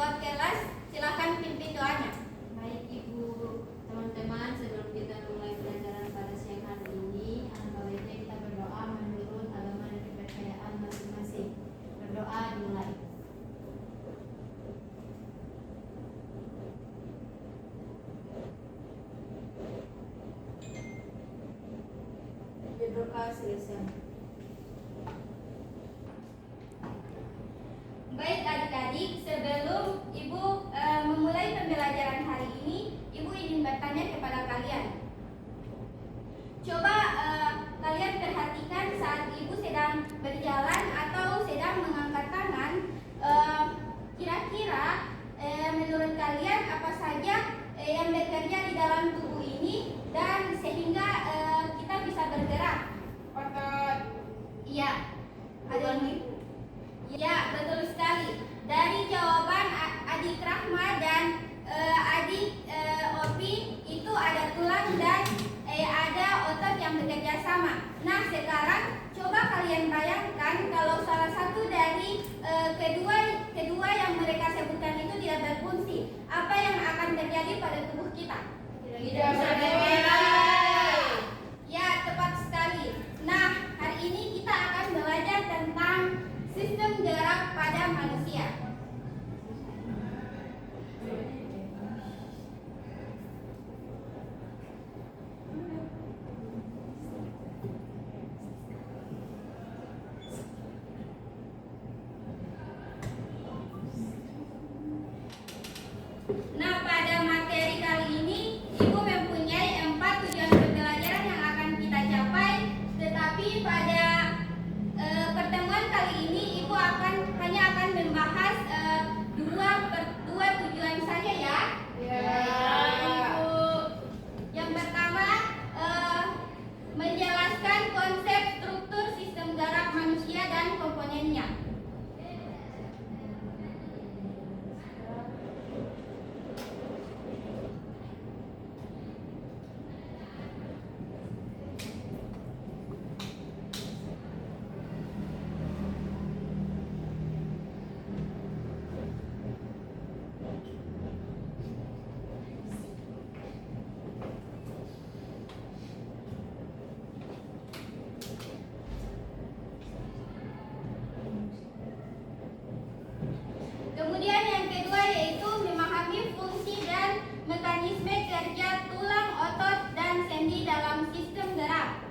ketua kelas, silakan pimpin doanya. Baik Ibu, teman-teman, sebelum kita mulai pelajaran pada siang hari ini, alangkah baiknya kita berdoa menurut agama dan kepercayaan masing-masing. Berdoa dimulai. Berdoa selesai. Baik adik-adik, sebelum Ibu memulai pembelajaran hari ini, Ibu ingin bertanya kepada kalian. Coba kalian perhatikan saat Ibu sedang berjalan atau sedang mengangkat tangan, kira-kira menurut kalian apa saja yang bekerja di dalam tubuh ini dan sehingga kita bisa bergerak? Otot. Iya. Ada yang ya, betul sekali. Dari jawaban adik Rahma dan adik Opi itu ada tulang dan ada otot yang bekerja sama. Nah, sekarang coba kalian bayangkan kalau salah satu dari kedua yang mereka sebutkan itu tidak berfungsi. Apa yang akan terjadi pada tubuh kita? Tidak bergerak. Ya, tepat sekali. Nah, hari ini kita akan belajar tentang sistem gerak pada manusia. Nah, pada materi kali ini Ibu mempunyai 4 tujuan pembelajaran yang akan kita capai. Tetapi pada pertemuan kali ini Ibu hanya akan membahas dua tujuan saja ya. Ibu. Yang pertama menjelaskan konsep struktur sistem gerak manusia dan komponennya. Kemudian yang kedua yaitu memahami fungsi dan mekanisme kerja tulang, otot, dan sendi dalam sistem gerak.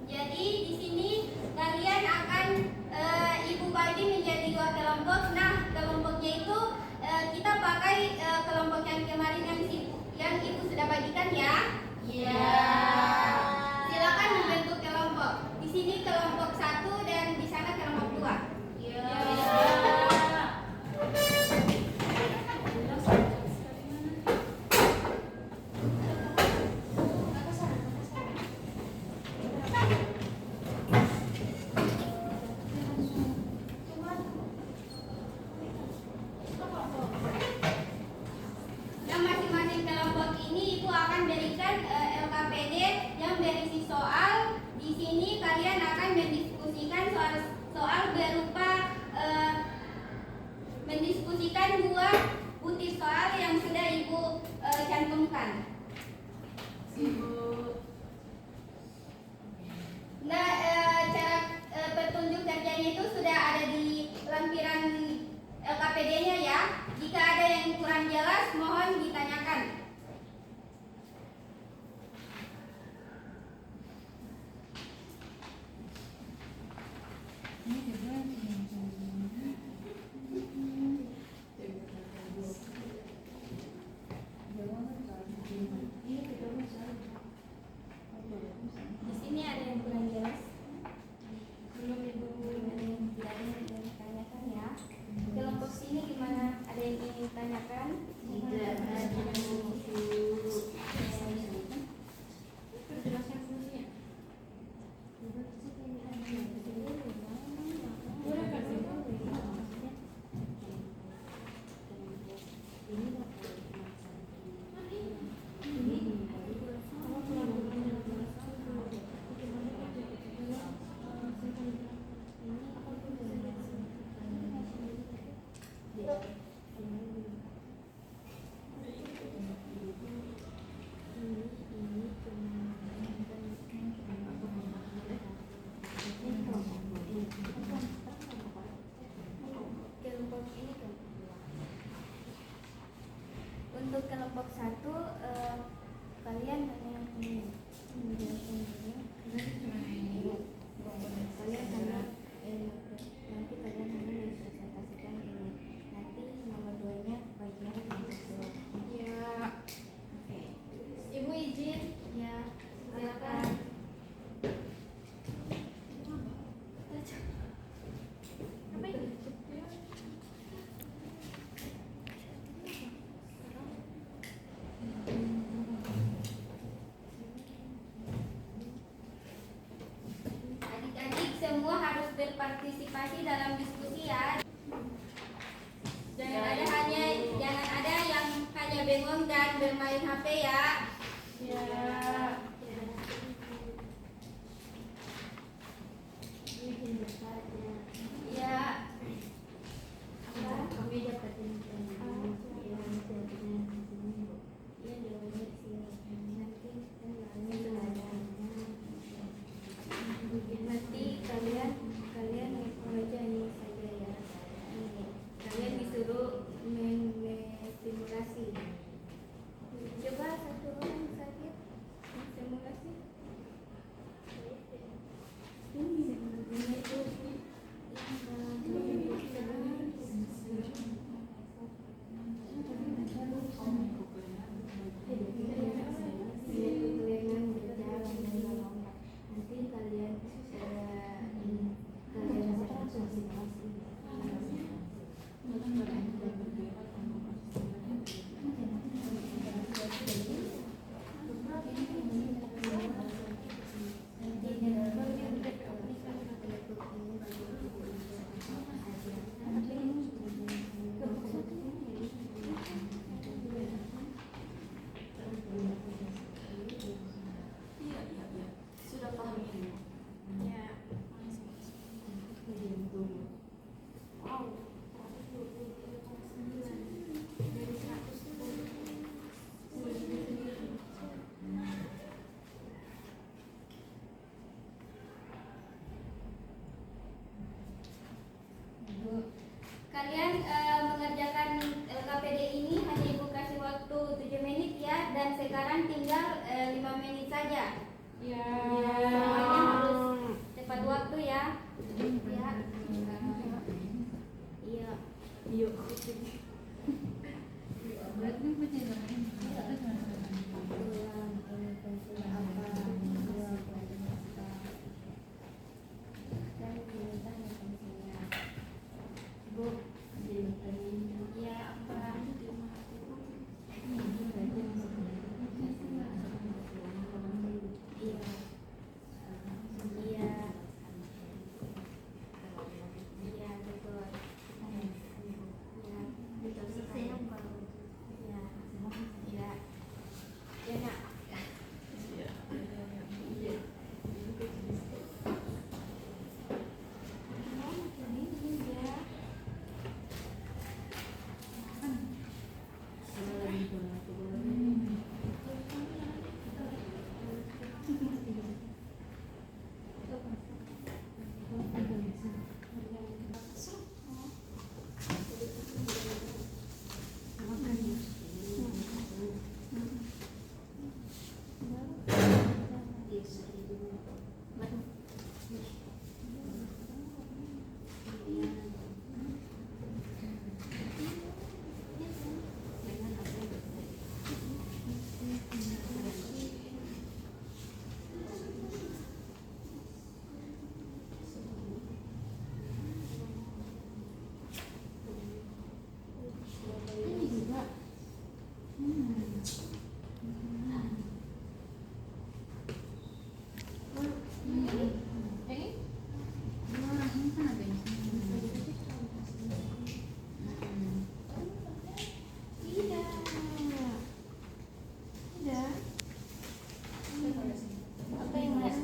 Jadi di sini kalian akan Ibu bagi menjadi 2 kelompok. Nah, kelompoknya itu kita pakai kelompok yang kemarin yang Ibu sudah bagikan ya. Iya. Silakan membentuk kelompok. Di sini kelompok 1 dan di sana kelompok 2. Nah, masing-masing kelompok ini Ibu akan berikan LKPD yang berisi soal. Di sini kalian akan mendiskusikan soal berupa mendiskusikan 2 butir soal yang sudah Ibu cantumkan. Nah, cara petunjuk kerjanya itu sudah ada di lampiran LKPD-nya ya. Jika ada yang kurang jelas, mohon ditanyakan. berpartisipasi dalam diskusi ya. Jangan ada yang hanya bengong dan bermain HP ya. Ya. Ya. Kami dapatin Nanti kalian membaca ini saja ya. Ini. Kalian disuruh simulasi. Coba satu orang sakit simulasi. Nanti kalian Sudah paham ini. Ya. Dari 100. Kalian mengerjakan LKPD ini hanya ibu kasih waktu 7 menit ya, dan sekarang tinggal 5 menit saja. Ya. Semuanya harus tepat waktu ya. Ya. Iya. Yuk. Iya, apa? Iya. Iya. Iya, betul. Iya, betul sekali. Iya. Iya. Ya, Nak.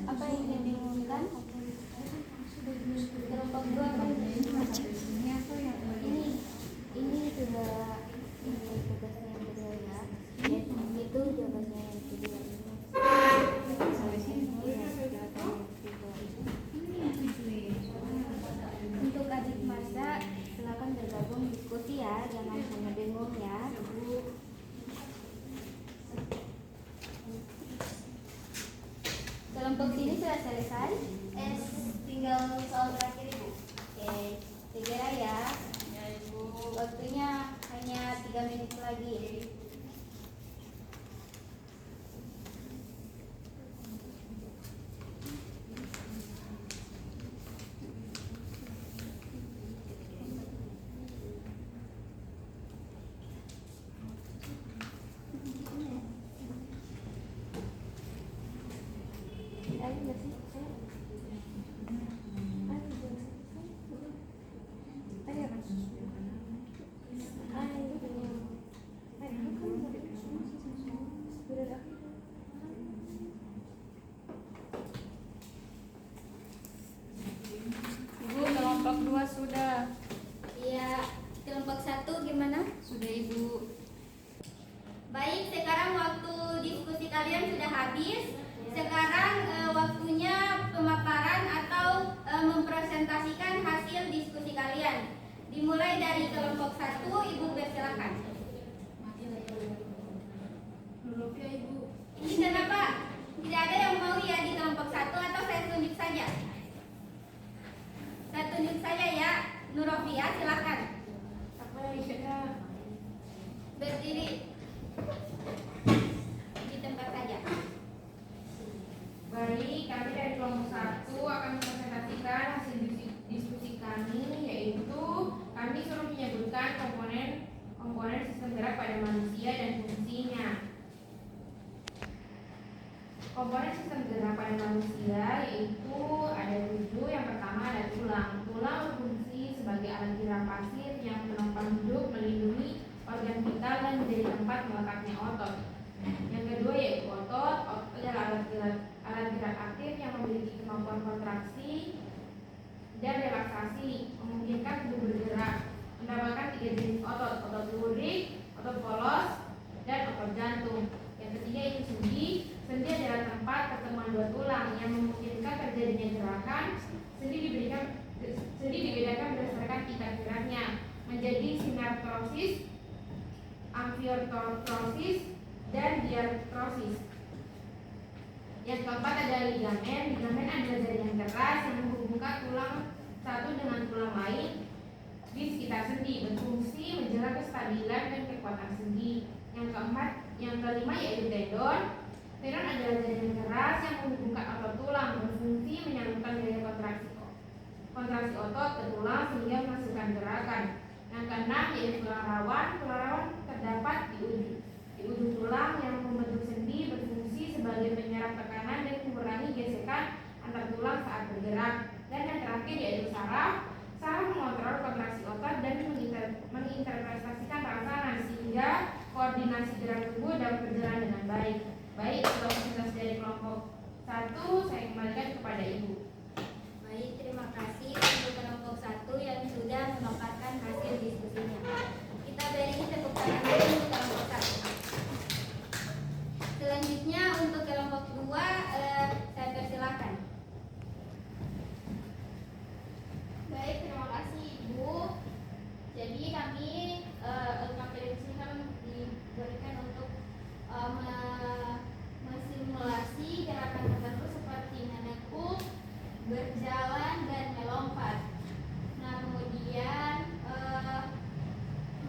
Apa yang dibingungkan? Kelompok 2 apa yang dibingungkan? Ini sudah tugasnya yang kedua ya. Itu tugasnya yang kedua. Untuk adik masa silakan bergabung diskusi ya, jangan hanya bingung ya. Kelompok sini sudah selesai. Tinggal soal terakhir Ibu. Oke, segera ya. Ya, Ibu. Waktunya hanya 3 menit lagi. Ayo, masih. kalian sudah habis. Sekarang waktunya pemaparan atau mempresentasikan hasil diskusi kalian. Dimulai dari kelompok 1, Ibu persilakan. Rupiah Ibu. Ini kenapa? Tidak ada yang mau ya di kelompok 1 atau saya tunjuk saja? Saya tunjuk saja ya. Nurofia silakan. Apa yang kita? Berdiri di tempat saja. Baik, kami dari kelompok 1 akan mempresentasikan hasil diskusi kami, yaitu kami suruh menyebutkan komponen sistem gerak pada manusia dan fungsinya. Komponen sistem gerak pada manusia yaitu ada 7. Yang pertama ada tulang. Tulang berfungsi sebagai alat gerak pasif yang menopang hidup, melindungi organ vital dan menjadi tempat melekatnya otot. Yang kedua yaitu otot. Otot adalah alat gerak aktif yang memiliki kemampuan kontraksi dan relaksasi, memungkinkan tubuh bergerak. Mendapatkan 3 jenis otot: otot lurik, otot polos, dan otot jantung. Yang ketiga itu sendi. Sendi adalah tempat pertemuan 2 tulang yang memungkinkan terjadinya gerakan. Sendi dibedakan berdasarkan tingkat geraknya menjadi sinartrosis, amfiartrosis, dan diartrosis. Yang keempat ada ligamen. Ligamen adalah jaringan keras yang menghubungkan tulang satu dengan tulang lain di sekitar sendi, berfungsi menjaga kestabilan dan kekuatan sendi. Yang kelima yaitu tendon. Tendon adalah jaringan keras yang menghubungkan otot tulang, berfungsi menyalurkan gaya kontraksi otot ke tulang sehingga menghasilkan gerakan. Yang keenam yaitu tulang rawan. Tulang rawan terdapat di ujung tulang yang membentuk sendi, berfungsi sebagai penyerap tekanan dan mengurangi gesekan antar tulang saat bergerak. Dan yang terakhir yaitu saraf. Saraf mengontrol kontraksi otot dan menginterpretasikan rangsangan sehingga koordinasi gerak tubuh dapat berjalan dengan baik. Baik, untuk presentasi dari kelompok 1 saya kembalikan kepada Ibu. Baik, terima kasih untuk kelompok 1 yang sudah memaparkan hasil diskusinya. Kita beri tepuk tangan dulu untuk kelompok 1. Selanjutnya untuk kelompok 2 saya persilakan. Baik, terima kasih Ibu. Jadi kami LKPD di sini kan diberikan untuk mensimulasi gerakan tertentu seperti menekuk, berjalan, dan melompat. Nah, kemudian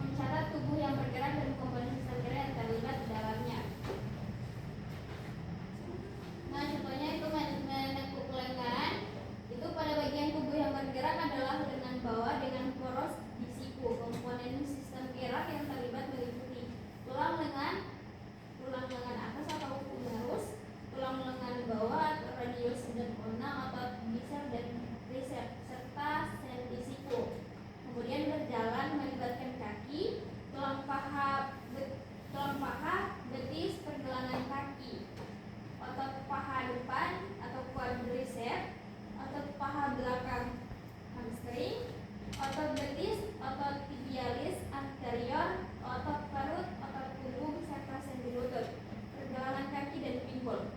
mencatat tubuh yang bergerak dan komponen sistem gerak yang terlibat di dalamnya. Nah, contohnya itu menekuk lengan. Itu pada bagian tubuh yang bergerak adalah lengan bawah dengan poros di siku. Komponen sistem gerak yang terlibat meliputi tulang lengan atas atau humerus, tulang lengan bawah atau radius dan ulna, otot bicep dan tricep, serta sendi siku. Kemudian berjalan melibatkan kaki, tulang paha, betis, pergelangan kaki, otot paha depan atau quadriceps, otot paha belakang hamstring, otot betis, otot tibialis anterior, otot perut, otot punggung, serta sendi lutut, pergelangan kaki dan pinggul.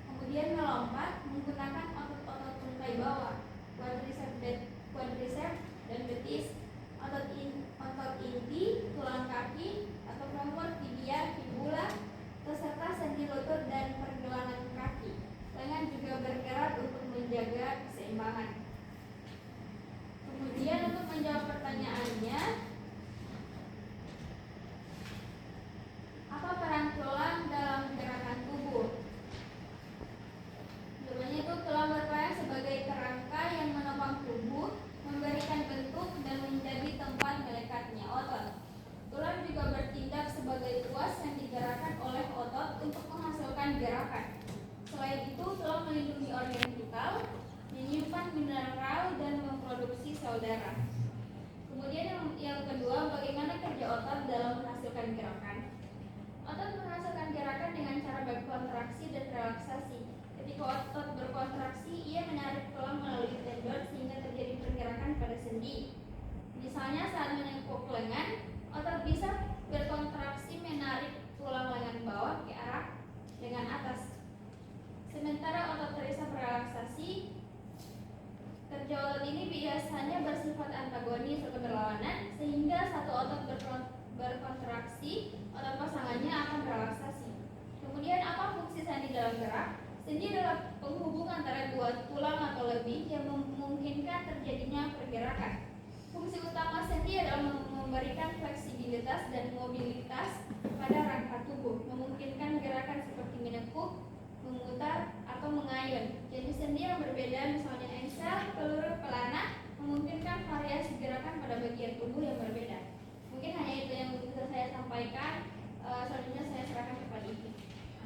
Kemudian melompat menggunakan otot-otot tungkai bawah, quadriceps dan betis, otot inti, tulang kaki atau femur, tibia, fibula, serta sendi lutut dan pergelangan kaki. Lengan juga bergerak untuk menjaga keseimbangan. Kemudian untuk menjawab pertanyaannya, apa peran tulang dalam gerakan tubuh? Jawabannya itu tulang berperan sebagai kerangka yang menopang tubuh, memberikan bentuk dan menjadi tempat melekatnya otot. Tulang juga bertindak sebagai tuas yang digerakkan oleh otot untuk menghasilkan gerakan. Selain itu, tulang melindungi organ vital, menyimpan mineral dan memproduksi sel darah. Kemudian yang kedua, bagaimana kerja otot dalam menghasilkan gerakan? Otot menghasilkan gerakan dengan cara berkontraksi dan relaksasi. Ketika otot berkontraksi, ia menarik tulang melalui tendon sehingga terjadi pergerakan pada sendi. Misalnya saat menekuk lengan, otot bisa berkontraksi menarik tulang lengan bawah ke arah lengan atas. biasanya bersifat antagonis atau berlawanan, sehingga satu otot berkontraksi, otot pasangannya akan relaksasi. Kemudian apa fungsi sendi dalam gerak? Sendi adalah penghubung antara dua tulang atau lebih yang memungkinkan terjadinya pergerakan. Fungsi utama sendi adalah memberikan fleksibilitas dan mobilitas pada rangka tubuh, memungkinkan gerakan seperti menekuk, memutar, atau mengayun. Jenis sendi yang berbeda, misalnya engsel, peluru, pelana, memungkinkan variasi gerakan pada bagian tubuh yang berbeda. Mungkin hanya itu yang bisa saya sampaikan. Selanjutnya saya serahkan kepada Ibu.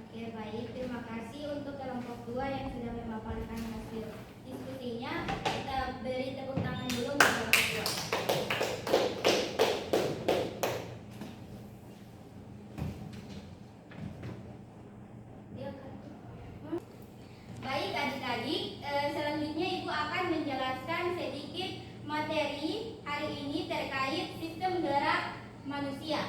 Oke, baik. Terima kasih untuk kelompok 2 yang sudah memaparkan hasil diskusinya. Kita beri tepuk tangan dulu untuk kelompok 2. Baik adik-adik, selanjutnya Ibu akan menjelaskan sedikit materi hari ini terkait sistem gerak manusia.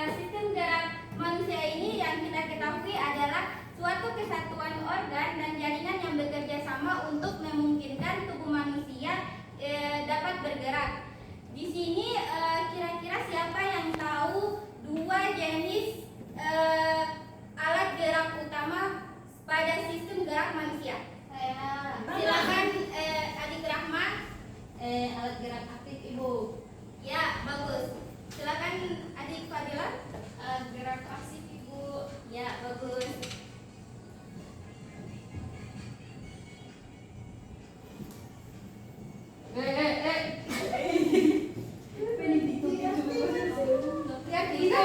Sistem gerak manusia ini yang kita ketahui adalah suatu kesatuan organ dan jaringan yang bekerja sama untuk memungkinkan tubuh manusia dapat bergerak. Di sini kira-kira siapa yang tahu dua jenis alat gerak utama pada sistem gerak manusia? Saya Silakan Adik Rahma. Alat gerak aktif Ibu. Ya, bagus. Silakan Adik Fadila. gerak pasif Ibu. Ya, bagus. Ya, kita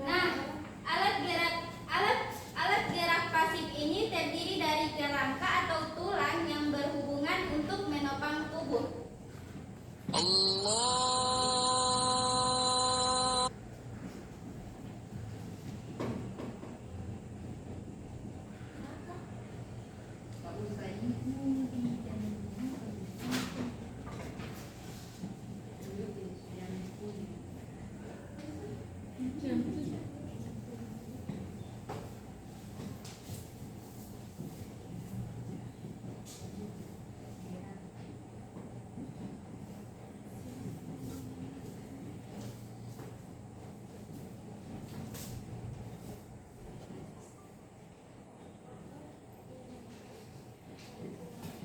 Nah, alat gerak pasif ini terdiri dari kerangka atau tulang yang berhubungan untuk menopang tubuh.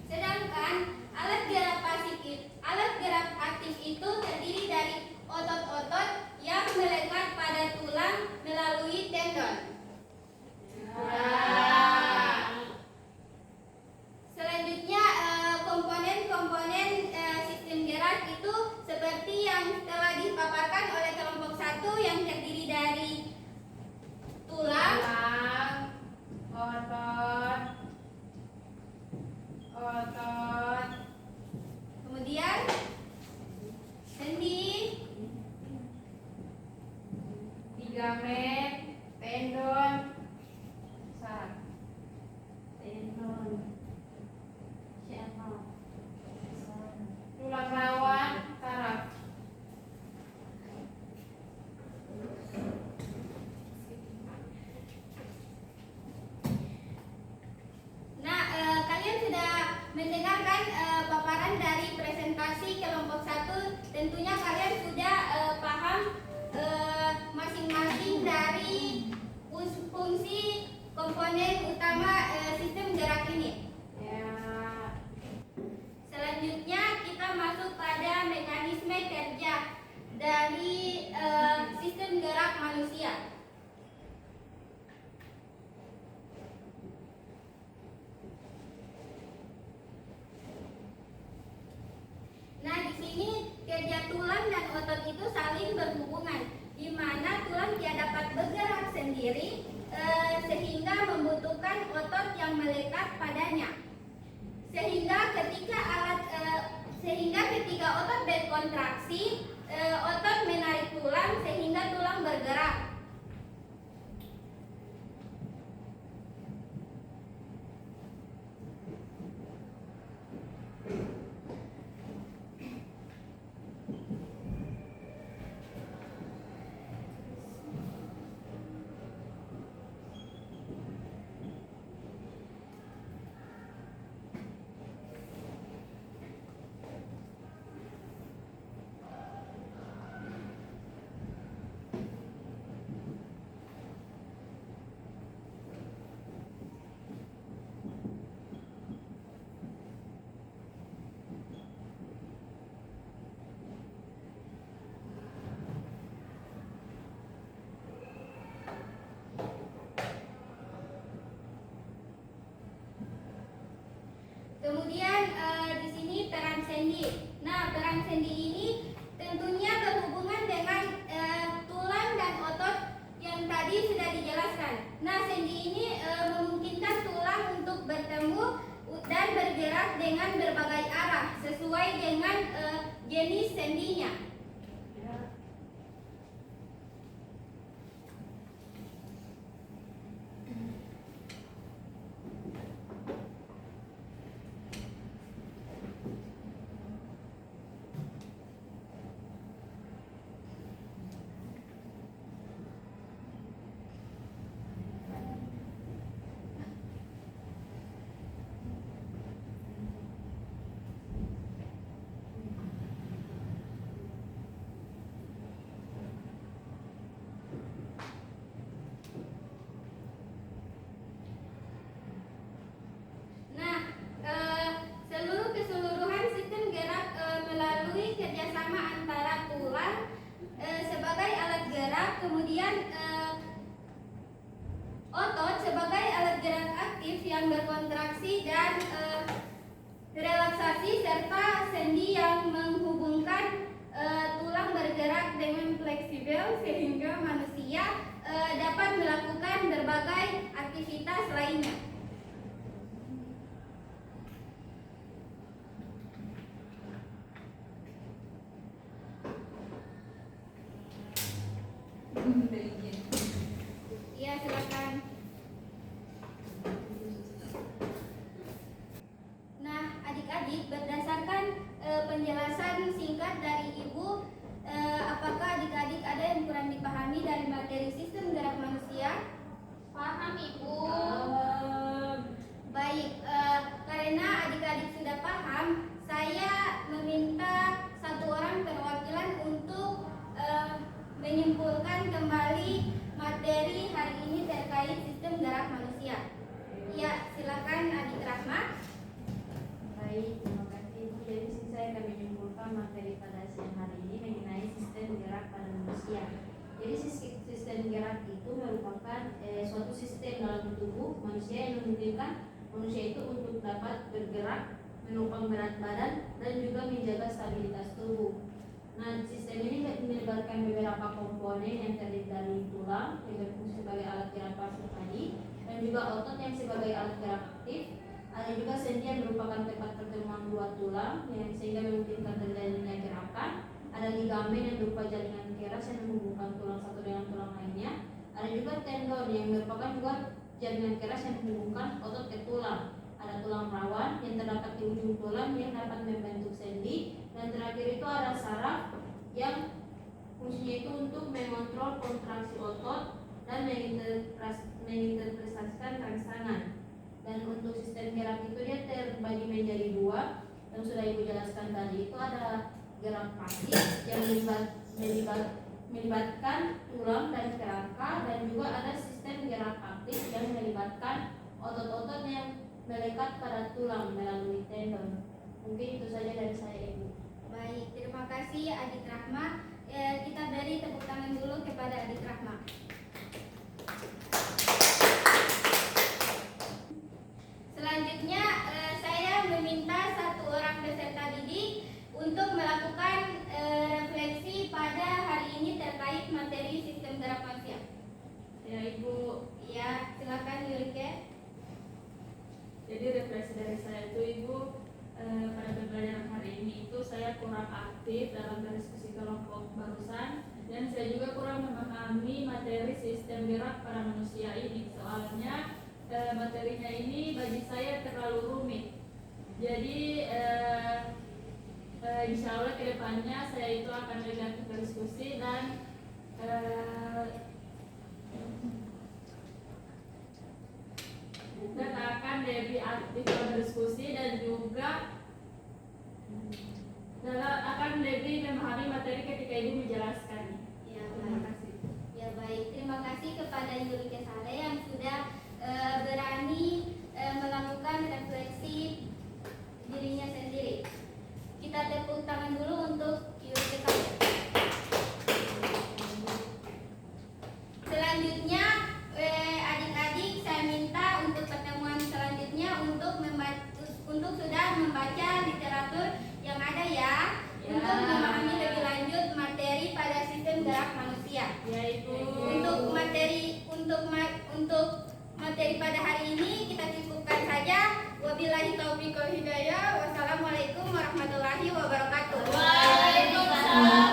Sedangkan alat gerak aktif itu terdiri dari otot-otot yang melekat pada tulang melalui tendon. Selanjutnya komponen-komponen sistem gerak itu seperti yang telah dipaparkan oleh kelompok 1 yang terdiri dari tulang, otot, kemudian sendi, ligamen, tendon, saraf. Tulang rawan, saraf. Nah, kalian sudah mendengarkan paparan dari presentasi kelompok 1. Tentunya kalian sudah paham masing-masing dari fungsi komponen utama sistem gerak ini. Ya, Selanjutnya kita masuk pada mekanisme kerja dari sistem gerak manusia. Nah, di sini kerja tulang dan otot itu saling Jika otot berkontraksi, otot menarik tulang sehingga tulang bergerak. Kemudian di sini peran sendi. Nah, peran sendi ini tentunya berhubungan dengan tulang dan otot yang tadi sudah dijelaskan. Nah, sendi ini memungkinkan tulang untuk bertemu dan bergerak dengan berbagai arah sesuai dengan jenis sendinya. Keseluruhan sistem gerak melalui kerjasama antara tulang sebagai alat gerak, kemudian otot sebagai alat gerak aktif yang berkontraksi dan relaksasi, serta sendi yang menghubungkan tulang bergerak dengan fleksibel sehingga manusia dapat melakukan berbagai aktivitas lainnya. Iya, silakan. Nah, adik-adik, berdasarkan penjelasan singkat dari Ibu, apakah adik-adik ada yang kurang dipahami dari materi sistem gerak manusia? Paham, Ibu. Baik, karena adik-adik sudah paham, saya meminta satu orang perwakilan untuk menyimpulkan kembali materi hari ini terkait sistem gerak manusia. Ya, silakan Adik Rahma. Baik, terima kasih Ibu. Jadi saya akan menyimpulkan materi pada siang hari ini mengenai sistem gerak pada manusia. Jadi sistem gerak itu merupakan suatu sistem dalam tubuh manusia yang memungkinkan manusia itu untuk dapat bergerak, menopang berat badan, dan juga menjaga stabilitas tubuh. Nah, sistem ini melibatkan beberapa komponen yang terdiri dari tulang yang berfungsi sebagai alat gerak pasif tadi, dan juga otot yang sebagai alat gerak aktif. Ada juga sendi yang merupakan tempat pertemuan dua tulang yang sehingga memungkinkan terjadinya gerakan. Ada ligamen yang berupa jaringan keras yang menghubungkan tulang satu dengan tulang lainnya. Ada juga tendon yang merupakan juga jaringan keras yang menghubungkan otot ke tulang. Ada tulang rawan yang terdapat di ujung tulang yang dapat membentuk sendi. Dan terakhir itu ada saraf yang fungsinya itu untuk mengontrol kontraksi otot dan menginterpretasikan rangsangan. Dan untuk sistem gerak itu dia terbagi menjadi dua yang sudah Ibu jelaskan tadi. Itu ada gerak pasif yang melibatkan tulang dan kerangka, dan juga ada sistem gerak aktif yang melibatkan otot-otot yang melekat pada tulang melalui tendon. Mungkin itu saja dari saya, Ibu. Baik, terima kasih Adik Rahma. Kita beri tepuk tangan dulu kepada Adik Rahma. Selanjutnya saya meminta satu orang peserta didik untuk melakukan refleksi pada hari ini terkait materi sistem gerak manusia. Ya Ibu, Ya, silakan Yurike. jadi refleksi dari saya itu Ibu, pada pembelajaran hari ini itu saya kurang aktif dalam diskusi kelompok barusan, dan saya juga kurang memahami materi sistem gerak pada manusia ini. Soalnya materinya ini bagi saya terlalu rumit. Jadi insya Allah kedepannya saya itu akan lebih aktif berdiskusi dan akan lebih aktif berdiskusi dan juga akan lebih memahami materi ketika ibu menjelaskan. Ya, Terima baik. kasih. Ya baik, terima kasih kepada Yuli Kesale yang sudah berani melakukan refleksi dirinya sendiri. Kita tepuk tangan dulu untuk Yuli Kesale. Selanjutnya, adik-adik saya minta untuk pertemuan selanjutnya untuk sudah membaca literatur yang ada ya, untuk memahami lebih lanjut materi pada sistem gerak manusia. Yaitu Untuk materi pada hari ini kita cukupkan saja. Wabillahi taufiq wal hidayah. Wassalamualaikum warahmatullahi wabarakatuh. Waalaikumsalam.